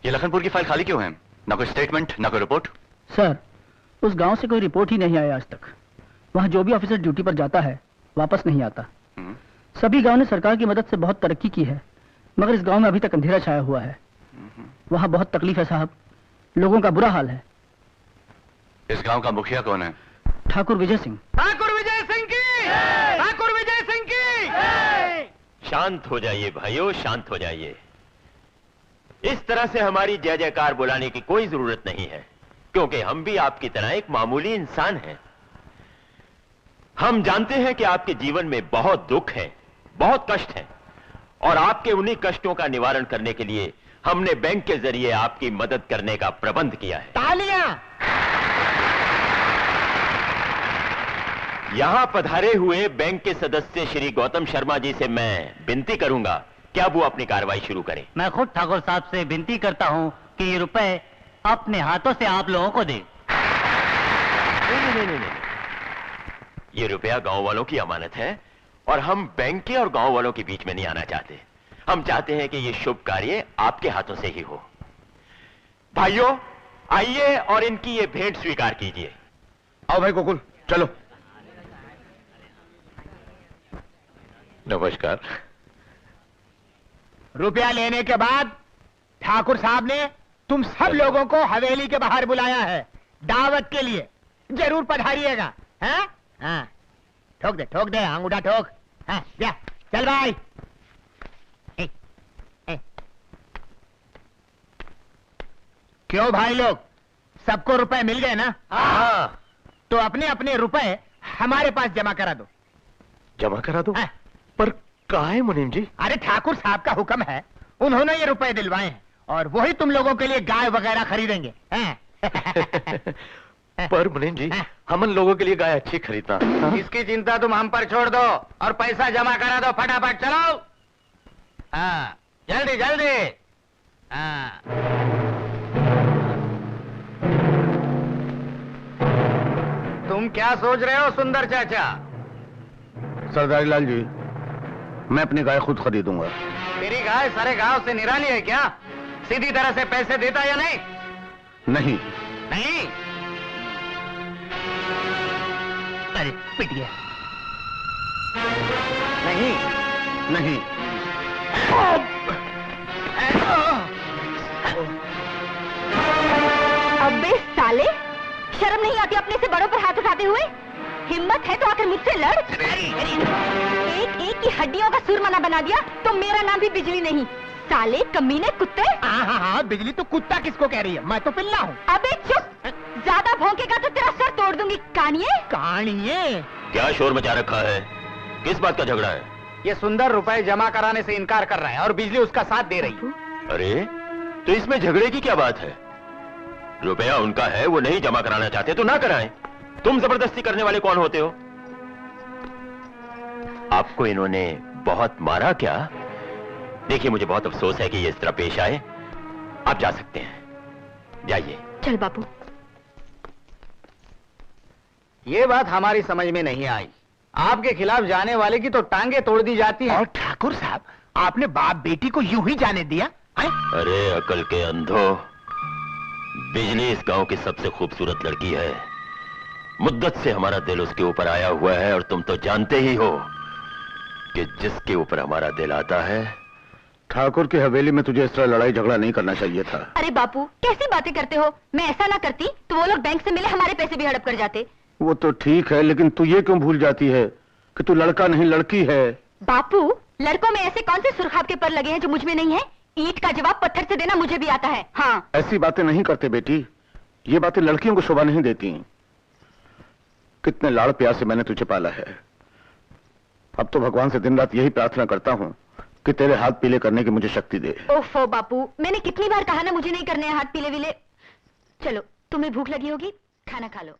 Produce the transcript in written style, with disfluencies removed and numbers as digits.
ये लखनपुर की फाइल खाली क्यों है? ना कोई स्टेटमेंट, ना कोई रिपोर्ट। सर, उस गांव से कोई रिपोर्ट ही नहीं आया आज तक। वहां जो भी ऑफिसर ड्यूटी पर जाता है वापस नहीं आता। सभी गांव ने सरकार की मदद से बहुत तरक्की की है, मगर इस गांव में अभी तक अंधेरा छाया हुआ है। वहां बहुत तकलीफ है साहब, लोगों का बुरा हाल है। इस गांव का मुखिया कौन है? ठाकुर विजय सिंह। ठाकुर विजय सिंह की, ठाकुर विजय सिंह की। शांत हो जाइए भाइयों, शांत हो जाइए। इस तरह से हमारी जय जयकार बुलाने की कोई जरूरत नहीं है, क्योंकि हम भी आपकी तरह एक मामूली इंसान हैं। हम जानते हैं कि आपके जीवन में बहुत दुख है, बहुत कष्ट है, और आपके उन्हीं कष्टों का निवारण करने के लिए हमने बैंक के जरिए आपकी मदद करने का प्रबंध किया है। तालियां। यहां पधारे हुए बैंक के सदस्य श्री गौतम शर्मा जी से मैं विनती करूंगा कि अब वो अपनी कार्रवाई शुरू करें। मैं खुद ठाकुर साहब से विनती करता हूं कि ये रुपए अपने हाथों से आप लोगों को दें। नहीं, ये रुपया गांव वालों की अमानत है और हम बैंक के और गांव वालों के बीच में नहीं आना चाहते। हम चाहते हैं कि ये शुभ कार्य आपके हाथों से ही हो। भाइयों, आइए और इनकी ये भेंट स्वीकार कीजिए। आओ भाई गोकुल, चलो। नमस्कार। रुपया लेने के बाद ठाकुर साहब ने तुम सब लोगों को हवेली के बाहर बुलाया है दावत के लिए। जरूर पधारिएगा। हैं? हाँ, ठोक दे अंगूठा ठोक। हाँ, जा, चल भाई। क्यों भाई लोग, सबको रुपए मिल गए ना? हाँ। तो अपने अपने रुपए हमारे पास जमा करा दो। जमा करा दो? हाँ। पर काहे मुनीम जी? अरे ठाकुर साहब का हुक्म है, उन्होंने ये रुपए दिलवाए हैं और वही तुम लोगों के लिए गाय वगैरह खरीदेंगे। पर मुनीम जी, हम उन लोगों के लिए गाय अच्छी खरीदना। इसकी चिंता तुम हम पर छोड़ दो और पैसा जमा करा दो फटाफट। चलो। हाँ, जल्दी जल्दी। हाँ। तुम क्या सोच रहे हो सुंदर चाचा? सरदारी लाल जी, मैं अपनी गाय खुद खरीदूंगा। तेरी गाय सारे गांव से निराली है क्या? सीधी तरह से पैसे देता या नहीं? नहीं। नहीं? अरे पिट गया। नहीं नहीं। अबे साले, शर्म नहीं आती अपने से बड़ों पर हाथ उठाते हुए? हिम्मत है तो आकर मुझसे लड़। एक एक की हड्डियों का सुरमना बना दिया तो मेरा नाम भी बिजली नहीं। साले कमीने कुत्ते। हाँ, बिजली तो कुत्ता किसको कह रही है? मैं तो पिल्ला हूँ। अबे चुप, ज्यादा भौंकेगा तो तेरा सर तोड़ दूंगी। कानिए क्या शोर मचा रखा है? किस बात का झगड़ा है? ये सुंदर रुपए जमा कराने से इनकार कर रहा है और बिजली उसका साथ दे रही है। अरे, तो इसमें झगड़े की क्या बात है? रुपया उनका है, वो नहीं जमा कराना चाहते तो ना कराएं। तुम जबरदस्ती करने वाले कौन होते हो? आपको इन्होंने बहुत मारा क्या? देखिए, मुझे बहुत अफसोस है कि ये इस तरह पेश आए। आप जा सकते हैं, जाइए। चल बापू। ये बात हमारी समझ में नहीं आई। आपके खिलाफ जाने वाले की तो टांगे तोड़ दी जाती है। और ठाकुर साहब, आपने बाप बेटी को यूं ही जाने दिया? अरे अकल के अंधो, बिजली इस गांव की सबसे खूबसूरत लड़की है। मुद्दत से हमारा दिल उसके ऊपर आया हुआ है और तुम तो जानते ही हो कि जिसके ऊपर हमारा दिल आता है। ठाकुर की हवेली में तुझे इस तरह लड़ाई झगड़ा नहीं करना चाहिए था। अरे बापू, कैसी बातें करते हो? मैं ऐसा ना करती तो वो लोग बैंक से मिले हमारे पैसे भी हड़प कर जाते। वो तो ठीक है, लेकिन तू ये क्यों भूल जाती है कि तू लड़का नहीं लड़की है? बापू, लड़कों में ऐसे कौन से सुरखाब के पर लगे हैं जो मुझ में नहीं है? ईंट का जवाब पत्थर से देना मुझे भी आता है। हाँ। ऐसी बातें नहीं करते बेटी, ये बातें लड़कियों को शोभा नहीं देती। कितने लाड़ प्यार से मैंने तुझे पाला है। अब तो भगवान से दिन रात यही प्रार्थना करता हूँ कि तेरे हाथ पीले करने की मुझे शक्ति दे। ओफो बापू, मैंने कितनी बार कहा ना मुझे नहीं करने हाथ पीले विले। चलो, तुम्हें भूख लगी होगी, खाना खा लो।